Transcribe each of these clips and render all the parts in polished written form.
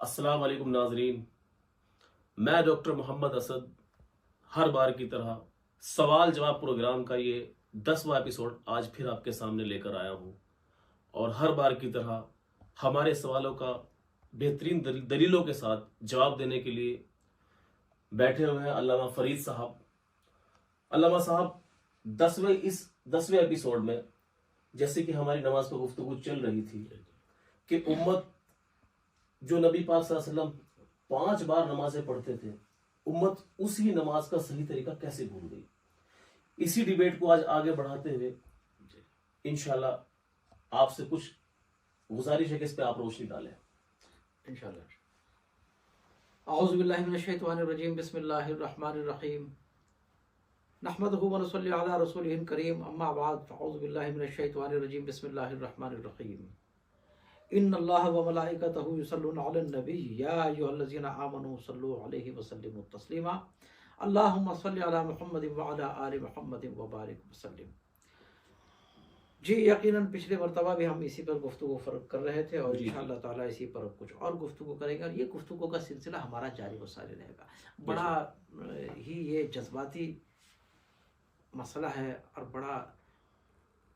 अस्सलाम वालेकुम नाजरीन। मैं डॉक्टर मोहम्मद असद हर बार की तरह सवाल जवाब प्रोग्राम का ये 10वां एपिसोड आज फिर आपके सामने लेकर आया हूँ। और हर बार की तरह हमारे सवालों का बेहतरीन दलीलों के साथ जवाब देने के लिए बैठे हुए हैं अल्लामा फरीद साहब। अल्लामा साहब, 10वें एपिसोड में जैसे कि हमारी नमाज पर गुफ्तगू चल रही थी कि उम्मत जो नबी पाक सल्लल्लाहु अलैहि वसल्लम 5 बार नमाजें पढ़ते थे, उम्मत उसी नमाज का सही तरीका कैसे भूल गई। इसी डिबेट को आज आगे बढ़ाते हुए इंशाल्लाह आपसे कुछ गुजारिश है कि इस पे आप रोशनी डालें इंशाल्लाह। औज़ु बिल्लाहि मिनश शैतानिर रजीम, बिस्मिल्लाहिर रहमानिर रहीम, नहमदुहु व नसल्ली अला रसूलिहिल करीम, अम्मा बाद, औज़ु बिल्लाहि मिनश शैतानिर रजीम, बिस्मिल्लाहिर रहमानिर रहीम। इन्नल्लाह व मलाइकतहु युसल्लूना अलन नबी या अय्युहल्लज़ीना आमनू सल्लु अलैहि व सल्लिमु तस्लीमा। अल्लाहुम्मा सल्लि अला मुहम्मदिन व अला आलि मुहम्मदिन व बारिक व सल्लिम। जी, यकीनन पिछले मरतबा भी हम इसी पर गुफ्तगू फ़र्क कर रहे थे और इंशाअल्लाह ताला इसी पर कुछ और गुफ्तगू करेंगे और ये गुफ्तगू का सिलसिला हमारा जारी व सारी रहेगा। बड़ा ही ये जज्बाती मसला है और बड़ा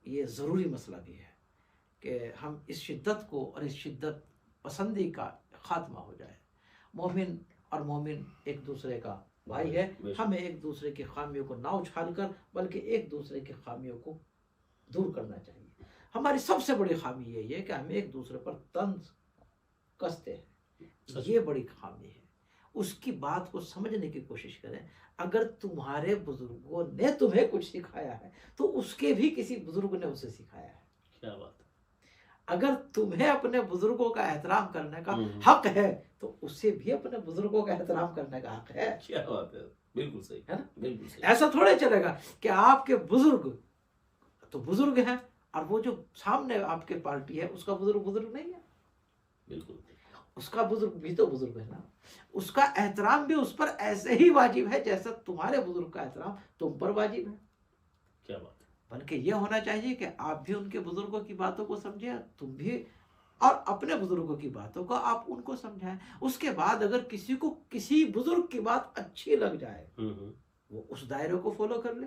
ये ज़रूरी मसला भी है कि हम इस शिद्दत को और इस शिद्दत पसंदी का ख़ात्मा हो जाए। मोमिन और मोमिन एक दूसरे का भाई है। हमें एक दूसरे की खामियों को ना उछाल कर बल्कि एक दूसरे की खामियों को दूर करना चाहिए। हमारी सबसे बड़ी खामी यही है कि हम एक दूसरे पर तंज कसते हैं, ये बड़ी खामी है। उसकी बात को समझने की कोशिश करें। अगर तुम्हारे बुजुर्गों ने तुम्हें कुछ सिखाया है तो उसके भी किसी बुजुर्ग ने उसे सिखाया है। क्या बात है। अगर तुम्हें अपने बुजुर्गों का एहतराम करने का हक है तो उसे भी अपने बुजुर्गों का एहतराम करने का हक है। क्या बात है, बिल्कुल सही है ना, बिल्कुल सही। ऐसा थोड़े चलेगा कि आपके बुजुर्ग तो बुजुर्ग हैं और वो जो सामने आपके पार्टी है उसका बुजुर्ग नहीं है। बिल्कुल, उसका बुजुर्ग भी तो बुजुर्ग है ना। उसका एहतराम भी उस पर ऐसे ही वाजिब है जैसा तुम्हारे बुजुर्ग का एहतराम तुम पर वाजिब है। क्या बात है। बल्कि ये होना चाहिए कि आप भी उनके बुजुर्गों की बातों को समझें, तुम भी, और अपने बुजुर्गों की बातों को आप उनको समझाएं। उसके बाद अगर किसी को किसी बुजुर्ग की बात अच्छी लग जाए वो उस दायरे को फॉलो कर ले।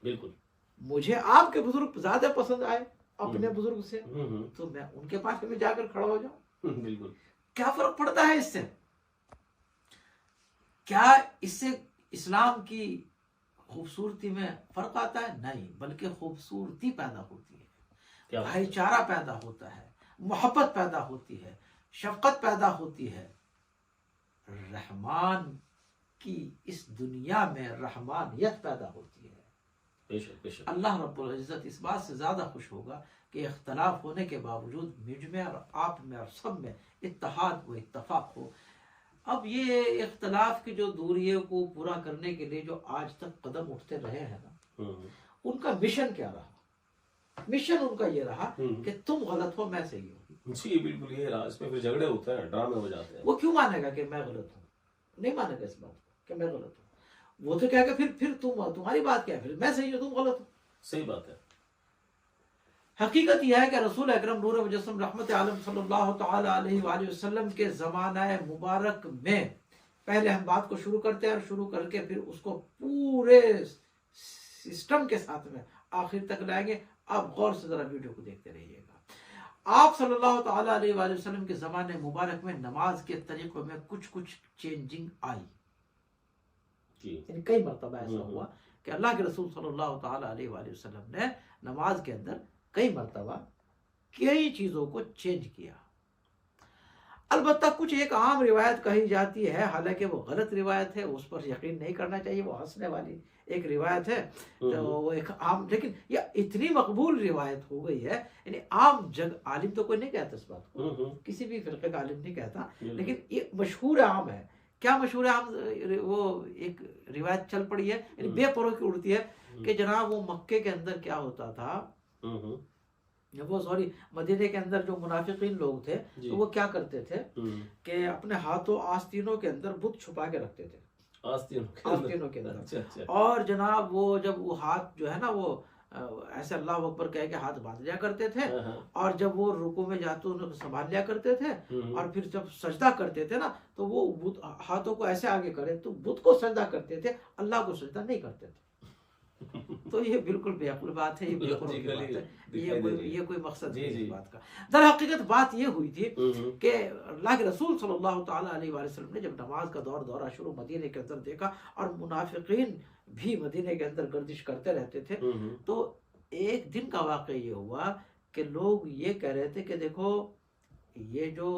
बिल्कुल, मुझे आपके बुजुर्ग ज्यादा पसंद आए अपने बुजुर्ग से तो मैं उनके पास में जाकर खड़ा हो जाऊं। बिल्कुल। क्या फर्क पड़ता है इससे? क्या इससे इस्लाम की खूबसूरती में फर्क आता है? नहीं, बल्कि खूबसूरती पैदा होती है, भाईचारा पैदा होता है, मोहब्बत पैदा होती है, शफकत पैदा होती है। रहमान की इस दुनिया में रहमानियत पैदा होती है। बेशक बेशक। अल्लाह रब्बुल इज्जत इस बात से ज्यादा खुश होगा कि इख्तलाफ होने के बावजूद मुझ में और आप में और सब में इत्तेहाद व इत्तफाक हो। अब ये इख्तलाफ की जो दूरियों को पूरा करने के लिए जो आज तक कदम उठते रहे हैं ना, उनका मिशन क्या रहा? मिशन उनका ये रहा कि तुम गलत हो मैं सही हूँ। जी बिल्कुल, ये रहा। इसमें फिर झगड़े होते हैं, ड्रामे हो जाते हैं। वो क्यों मानेगा कि मैं गलत हूँ? नहीं मानेगा इस बात को कि मैं गलत हूँ। वो तो कहेगा फिर तुम्हारी बात क्या है, फिर मैं सही हूँ तुम गलत हो। सही बात है। हकीकत यह है कि रसूल अकरम नूर मुजस्सम रहमत आलम सल्लल्लाहु तआला अलैहि वसल्लम के ज़माना मुबारक में पहले हम बात को शुरू करते हैं और शुरू करके फिर उसको पूरे सिस्टम के साथ में आखिर तक लाएंगे। आप गौर से जरा वीडियो को देखते रहिएगा। आप सल्लल्लाहु तआला अलैहि वसल्लम के ज़माने मुबारक में नमाज के तरीकों में कुछ चेंजिंग आई। कई मरतबा ऐसा हुआ कि अल्लाह के रसूल सल्लल्लाहु तआला अलैहि वसल्लम ने नमाज के अंदर कई मरतबा कई चीजों को चेंज किया। अलबत्ता कुछ एक आम रिवायत कही जाती है, हालांकि वो गलत रिवायत है, उस पर यकीन नहीं करना चाहिए, वो हंसने वाली एक रिवायत है। तो वो एक आम, लेकिन यह इतनी मकबूल रिवायत हो गई है, यानी आम जग आलिम तो कोई नहीं कहता इस बात को, किसी भी फिरके का आलिम नहीं कहता, लेकिन ये मशहूर आम है। क्या मशहूर है? हम वो एक रिवायत चल पड़ी है, यानी बेपरों की उड़ती है कि जनाब वो मक्के के अंदर क्या होता था, वो सॉरी मदीने के अंदर जो मुनाफिकीन लोग थे तो वो क्या करते थे कि अपने हाथों आस्तीनों के अंदर बुत छुपा के रखते थे, आस्तीनों के अंदर। अच्छा। और जनाब वो जब वो हाथ जो है ना वो ऐसे अल्लाह अकबर कह के हाथ बांध लिया करते थे, हाँ, हाँ। और जब वो रुकू में जाते उनको संभाल लिया करते थे, और फिर जब सजदा करते थे ना तो वो बुत हाथों को ऐसे आगे करे तो बुत को सजदा करते थे, अल्लाह को सजदा नहीं करते थे। तो ये बिल्कुल बेअक्ल बात है, ये बेवकूफ़ की बात है, ये कोई मकसद जी, नहीं है जी। इस बात का। दर हकीकत बात ये हुई थी हम्म, कि अल्लाह के रसूल सल्लल्लाहु ताला अलैहि वसल्लम ने जब नमाज का दौरा शुरू मदीने के अंदर देखा, और मुनाफिकीन भी मदीने के अंदर गर्दिश करते रहते थे, हम्म, तो एक दिन का वाक़या ये हुआ कि लोग ये कह रहे थे कि देखो ये जो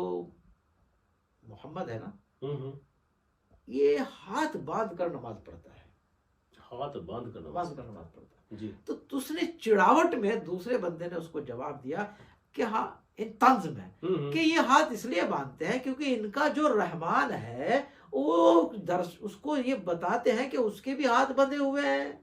मोहम्मद है ना, हम्म। ये हाथ बांध कर नमाज पढ़ता है, हाथ बांध कर बांध कर नमाज पढ़ता है। जी। तो उसने चिड़ावट में दूसरे बंदे ने उसको जवाब दिया कि हाँ, इन तंज में, कि ये हाथ इसलिए बांधते हैं क्योंकि इनका जो रहमान है वो उसको ये बताते हैं कि उसके भी हाथ बंधे हुए हैं,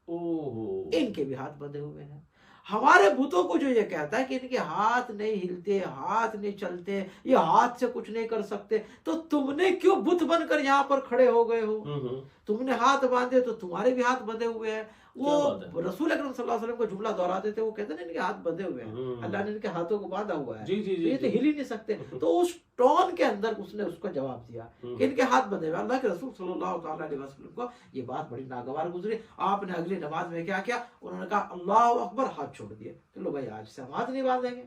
ओहो। इनके भी हाथ बंधे हुए हैं। हमारे भूतों को जो ये कहता है कि इनके हाथ नहीं हिलते, हाथ नहीं चलते, ये हाथ से कुछ नहीं कर सकते, तो तुमने क्यों बुत बनकर यहाँ पर खड़े हो गए हो? तुमने हाथ बांधे तो तुम्हारे भी हाथ बंधे हुए हैं। वो क्या बात है? रसूल अकरम सल्लल्लाहु अलैहि वसल्लम को जुमला दोहराते थे, वो कहते हैं ना इनके हाथ बंधे हुए हैं, अल्लाह ने इनके हाथों को बांधा हुआ है, जी, जी, तो जी, ये तो जी। हिल ही नहीं सकते। तो उस टोन के अंदर उसने उसको जवाब दिया कि इनके हाथ बंधे हुए हैं। अल्लाह के रसूल सल्लल्लाहु ताला अलैहि वसल्लम को ये बात बड़ी नागवार गुजरी। आपने अगली नमाज में क्या किया? उन्होंने कहा अल्लाह अकबर, हाथ छोड़ दिए। चलो भाई, आज से हम हाथ नहीं बांधेंगे।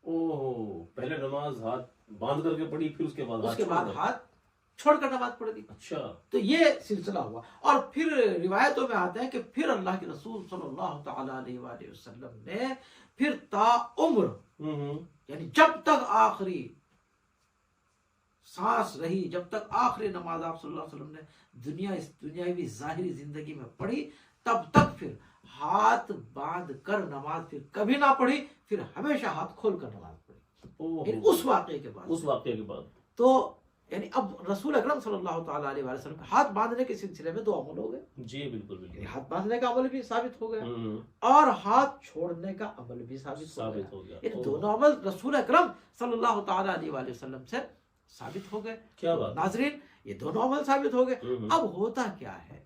ओहो, पहले नमाज हाथ बांध करके पढ़ी, फिर उसके बाद उसके हाथ बाद छोड़ दिया। हाथ छोड़कर नमाज पढ़ दी। अच्छा। तो ये सिलसिला हुआ, और फिर रिवायतों में आता है कि फिर अल्लाह के रसूल सल्लल्लाहु ताला अलैहि वसल्लम ने फिर ताउम्र, यानी जब तक आखिरी सांस रही, जब तक आखिरी नमाज आप सल्लल्लाहु अलैहि वसल्लम ने इस दुनियावी जाहिरी जिंदगी में पढ़ी, तब तक फिर हाथ बांध कर नमाज फिर कभी ना पढ़ी, फिर हमेशा हाथ खोल कर नमाज पढ़ी। यानी उस वाक़े के बाद, उस वाक़े के बाद तो यानी अब रसूल अकरम सल्लल्लाहु ताला अलैहि वसल्लम हाथ बांधने के सिलसिले में दो अमल हो गए। जी, बिल्कुल बिल्कुल। यानी हाथ बांधने का अमल भी साबित हो गया, और हाथ छोड़ने का अमल भी साबित हो गया। यानी दोनों अमल रसूल अकरम सल्लल्लाहु ताला अलैहि वसल्लम से साबित हो गए। क्या बात। नाजरीन, ये दोनों अमल साबित हो गए। अब होता क्या है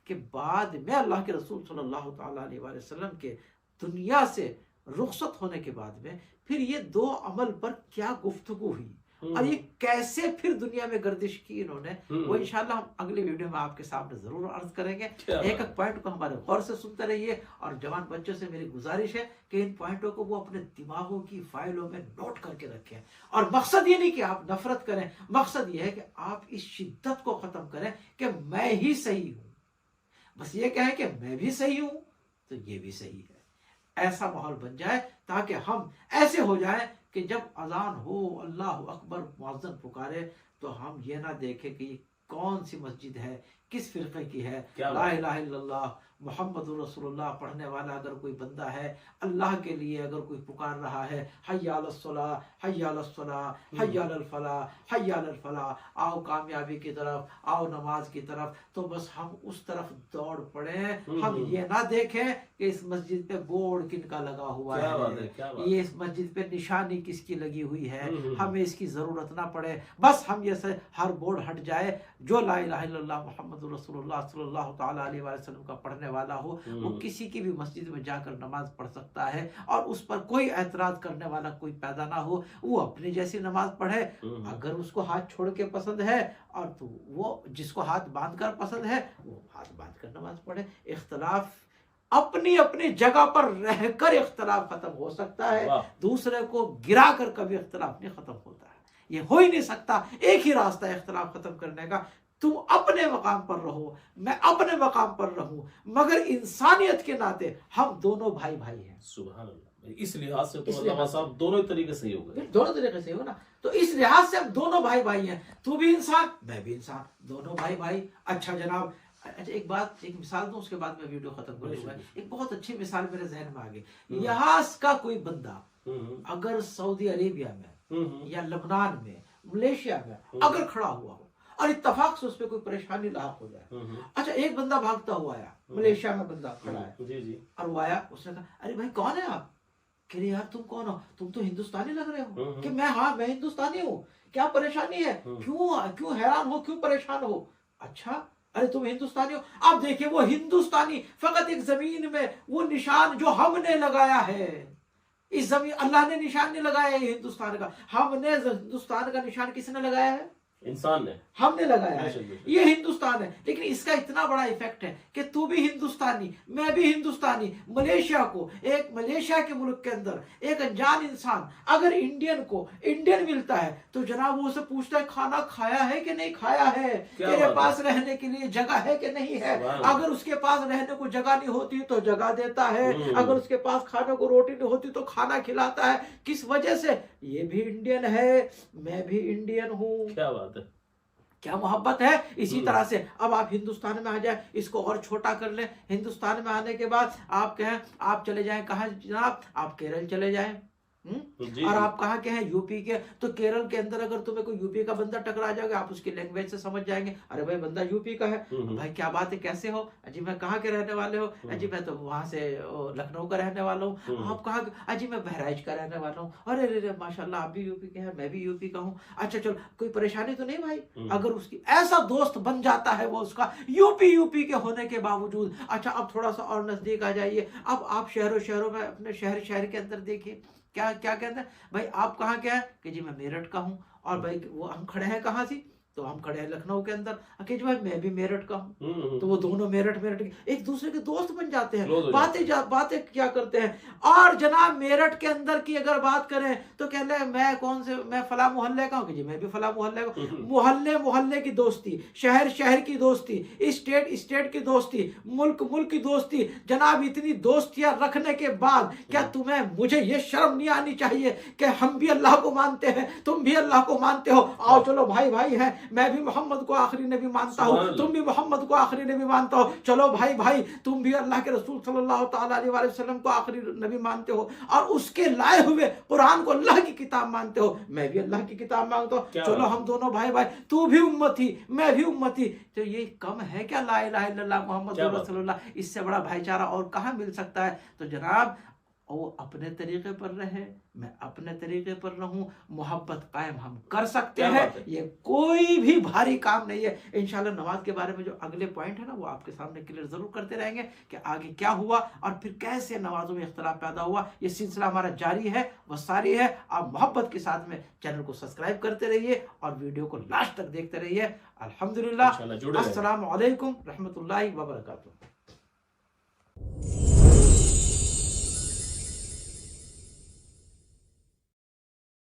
कि बाद में अल्लाह के रसूल सल्लल्लाहु ताला अलैहि वसल्लम के दुनिया से रुखसत होने के बाद में फिर ये दो अमल पर क्या गुफ्तगू हुई, और ये कैसे फिर दुनिया में गर्दिश की इन्होंने, वो इंशाल्लाह हम अगले वीडियो में आपके सामने जरूर अर्ज करेंगे। एक एक पॉइंट को हमारे गौर से सुनते रहिए, और जवान बच्चों से मेरी गुजारिश है कि इन पॉइंटों को वो अपने दिमागों की फाइलों में नोट करके रखें। और मकसद ये नहीं कि आप नफरत करें, मकसद ये है कि आप इस शिद्दत को खत्म करें कि मैं ही सही हूं। बस ये कहें कि मैं भी सही हूं तो ये भी सही है। ऐसा माहौल बन जाए ताकि हम ऐसे हो जाए कि जब अजान हो, अल्लाह अकबर मुअज्जिन पुकारे, तो हम ये ना देखें कि कौन सी मस्जिद है, किस फिरके की है। ला इलाहा इल्लल्लाह मुहम्मदुर रसूलुल्लाह पढ़ने वाला अगर कोई बंदा है, अल्लाह के लिए अगर कोई पुकार रहा है, हय्या अलस सलाह, हय्या अलस सलाह, हय्या अलल फलाह, हय्या अलल फलाह, आओ कामयाबी की तरफ, आओ नमाज की तरफ, तो बस हम उस तरफ दौड़ पड़े। हम ये ना देखें कि इस मस्जिद पे बोर्ड किनका लगा हुआ है, ये इस मस्जिद पे निशानी किसकी लगी हुई है, हमें इसकी जरूरत ना पड़े। बस हम ये से हर बोर्ड हट जाए, जो ला इलाहा इल्लल्लाह मुहम्मदुर रसूलुल्लाह सल्लल्लाहु ताला अलैहि वसल्लम का पढ़ने वाला हो, वो किसी की भी मस्जिद में जाकर नमाज पढ़ सकता है, और उस पर कोई एतराज करने वाला कोई पैदा ना हो। वो अपनी जैसी नमाज पढ़े, अगर उसको हाथ छोड़ के पसंद है, और तो वो जिसको हाथ बांध कर पसंद है वो हाथ बांध कर नमाज पढ़े। इख्तलाफ अपनी अपनी जगह पर रहकर इख्तलाफ खत्म हो सकता है, दूसरे को गिरा कर कभी इख्तलाफ नहीं खत्म होता है। ये हो ही नहीं सकता। एक ही रास्ता है इख्तलाफ खत्म करने का, तुम अपने मकाम पर रहो, मैं अपने मकाम पर रहूं, मगर इंसानियत के नाते हम दोनों भाई भाई हैं। सुभान अल्लाह। इस लिहाज से तो अल्लाह साहब दोनों तरीके से ही हो गए, दोनों तरीके से हो ना। तो इस लिहाज से हम दोनों भाई भाई हैं, तू भी इंसान मैं भी इंसान, दोनों भाई भाई। अच्छा जनाब, अच्छा एक बात, एक मिसाल दूं, उसके बाद मैं वीडियो खत्म कर दूंगा। एक बहुत अच्छी मिसाल मेरे जहन में आ गई। यहाँ का कोई बंदा अगर सऊदी अरेबिया में या लबनान में, मलेशिया में अगर खड़ा हुआ हो और इत्तफाक से उस पर कोई परेशानी लाक हो जाए, अच्छा एक बंदा भागता हुआ आया, मलेशिया में बंदा खड़ा है, जी जी, और वो आया, उसने कहा अरे भाई कौन है आप? कह रहे यार तुम कौन हो? तुम तो हिंदुस्तानी लग रहे हो। कि मैं, हाँ मैं हिंदुस्तानी हूँ, क्या परेशानी है, क्यों हैरान हो, क्यों परेशान हो? अच्छा अरे तुम हिंदुस्तानी हो। अब देखिए वो हिंदुस्तानी फकत एक जमीन में वो निशान जो हमने लगाया है, इस जमीन अल्लाह ने निशान नहीं लगाया है हिंदुस्तान का, हमने हिंदुस्तान का निशान किसने लगाया है? इंसान ने, हमने लगाया है। बेशक। ये हिंदुस्तान है, लेकिन इसका इतना बड़ा इफेक्ट है कि तू भी हिंदुस्तानी, मैं भी हिंदुस्तानी। मलेशिया को, एक मलेशिया के मुल्क के अंदर एक अनजान इंसान अगर इंडियन को इंडियन मिलता है तो जनाब वो उसे पूछता है खाना खाया है कि नहीं खाया है, तेरे पास रहने के लिए जगह है कि नहीं है। अगर उसके पास रहने को जगह नहीं होती तो जगह देता है, अगर उसके पास खाने को रोटी नहीं होती तो खाना खिलाता है। किस वजह से? ये भी इंडियन है, मैं भी इंडियन हूँ। क्या बात है, क्या मोहब्बत है। इसी तरह से अब आप हिंदुस्तान में आ जाए, इसको और छोटा कर लें। हिंदुस्तान में आने के बाद आप कहें आप चले जाएं कहाँ जनाब, आप केरल चले जाएं, और आप कहाँ के हैं? यूपी के। तो केरल के अंदर अगर तुम्हें कोई यूपी का बंदा टकरा जाएगा, आप उसकी लैंग्वेज से समझ जाएंगे, अरे भाई बंदा यूपी का है। भाई क्या बात है, कैसे हो? अजी मैं कहाँ के रहने वाले हो? अजी मैं तो वहां से लखनऊ का रहने वाला हूँ। आप कहाँ? अजी मैं बहराइच का रहने वाला हूँ। अरे अरे माशाल्लाह आप भी यूपी के हैं, मैं भी यूपी का हूँ। अच्छा चलो कोई परेशानी तो नहीं भाई? अगर उसकी ऐसा दोस्त बन जाता है वो उसका यूपी के होने के बावजूद। अच्छा अब थोड़ा सा और नजदीक आ जाइए, अब आप शहरों में अपने शहर के अंदर देखिए क्या क्या कहते हैं। भाई आप कहाँ के हैं? कि जी मैं मेरठ का हूँ। और भाई वो हम खड़े हैं कहाँ से? तो हम खड़े हैं लखनऊ के अंदर। कि जी भाई मैं भी मेरठ का हूँ। तो वो दोनों मेरठ के एक दूसरे के दोस्त बन जाते हैं, बातें क्या करते हैं। और जनाब मेरठ के अंदर की अगर बात करें तो कहते हैं मैं फला मोहल्ले का हूँ। कि जी मैं भी फला मोहल्ले का। मोहल्ले की दोस्ती, शहर की दोस्ती, स्टेट की दोस्ती, मुल्क की दोस्ती। जनाब इतनी दोस्तियां रखने के बाद क्या मुझे ये शर्म नहीं आनी चाहिए कि हम भी अल्लाह को मानते हैं, तुम भी अल्लाह को मानते हो, आओ चलो भाई है, मैं भी मोहम्मद को आखिरी नबी मानता हूँ, तुम भी मोहम्मद को आखिरी नबी मानता हो, चलो भाई तुम भी अल्लाह के रसूल सल्लल्लाहु ताला अलैहि वसल्लम को आखिरी नबी मानते हो और उसके लाए हुए कुरान को अल्लाह की किताब मानते हो, मैं भी अल्लाह की किताब मानता हूँ, चलो हम दोनों भाई, तू भी उम्मती मैं भी उम्मती। तो ये कम है क्या? ला इलाहा इल्लल्लाह मुहम्मद रसूलुल्लाह, इससे बड़ा भाईचारा और कहाँ मिल सकता है? तो जनाब वो अपने तरीके पर रहे, मैं अपने तरीके पर रहूं, मोहब्बत कायम हम कर सकते हैं। ये कोई भी भारी काम नहीं है। इंशाल्लाह नमाज के बारे में जो अगले पॉइंट है ना वो आपके सामने क्लियर जरूर करते रहेंगे कि आगे क्या हुआ और फिर कैसे नमाजों में इख्तिलाफ पैदा हुआ। ये सिलसिला हमारा जारी है, वो सारी है। आप मोहब्बत के साथ में चैनल को सब्सक्राइब करते रहिए और वीडियो को लास्ट तक देखते रहिए। अल्हम्दुलिल्लाह। अस्सलामु अलैकुम रहमतुल्लाहि व बरकातुहू।